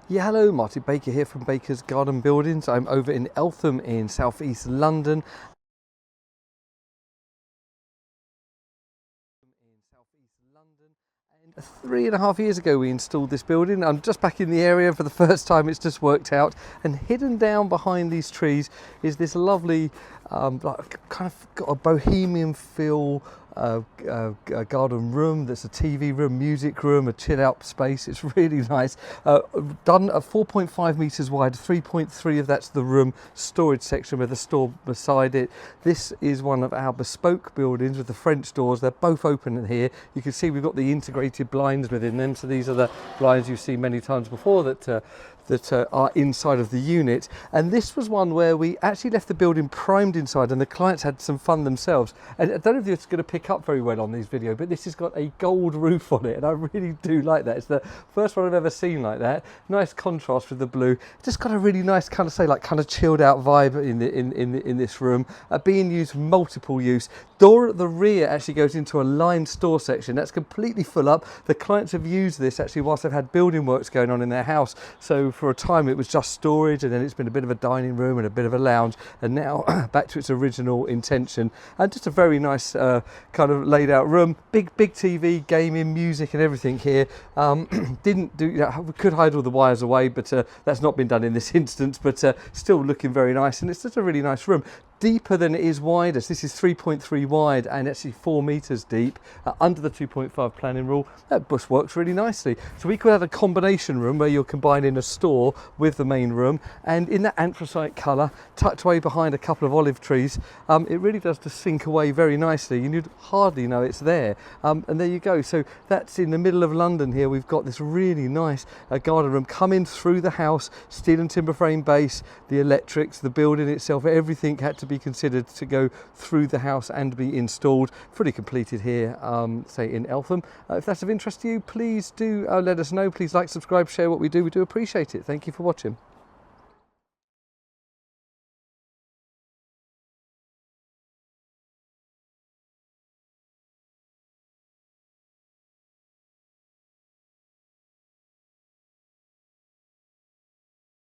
Yeah, hello, Martin Baker here from Baker's Garden Buildings. I'm over in Eltham in southeast London. And 3.5 years ago we installed this building. I'm just back in the area for the first time. It's just worked out, and hidden down behind these trees is this lovely kind of got a bohemian feel garden room. That's a TV room, music room, a chill out space. It's really nice. Done at 4.5 meters wide, 3.3 of that's the room storage section with a store beside it. This is one of our bespoke buildings with the French doors. They're both open in here. You can see we've got the integrated blinds within them. So these are the blinds you've seen many times before that are inside of the unit. And this was one where we actually left the building primed inside, and the clients had some fun themselves. And I don't know if it's going to pick up very well on this video, but this has got a gold roof on it, and I really do like that. It's the first one I've ever seen like that. Nice contrast with the blue. Just got a really nice kind of chilled out vibe in this room. Being used multiple use. Door at the rear actually goes into a lined store section. That's completely full up. The clients have used this actually whilst they've had building works going on in their house. So for a time it was just storage, and then it's been a bit of a dining room and a bit of a lounge, and now back to its original intention. And just a very nice kind of laid out room. Big TV, gaming, music and everything here. Didn't do, we could hide all the wires away, but that's not been done in this instance, but still looking very nice, and it's just a really nice room. Deeper than it is wider. So this is 3.3 wide and actually 4 meters deep, under the 2.5 planning rule. That bush works really nicely. So we could have a combination room where you're combining a store with the main room, and in that anthracite colour, tucked away behind a couple of olive trees, it really does just sink away very nicely, and you'd hardly know it's there. And there you go. So that's in the middle of London here. We've got this really nice garden room coming through the house, steel and timber frame base, the electrics, the building itself, everything had to be considered to go through the house and be installed. Fully completed here, say in Eltham. If that's of interest to you, please do let us know. Please like, subscribe, share what we do. We do appreciate it. Thank you for watching.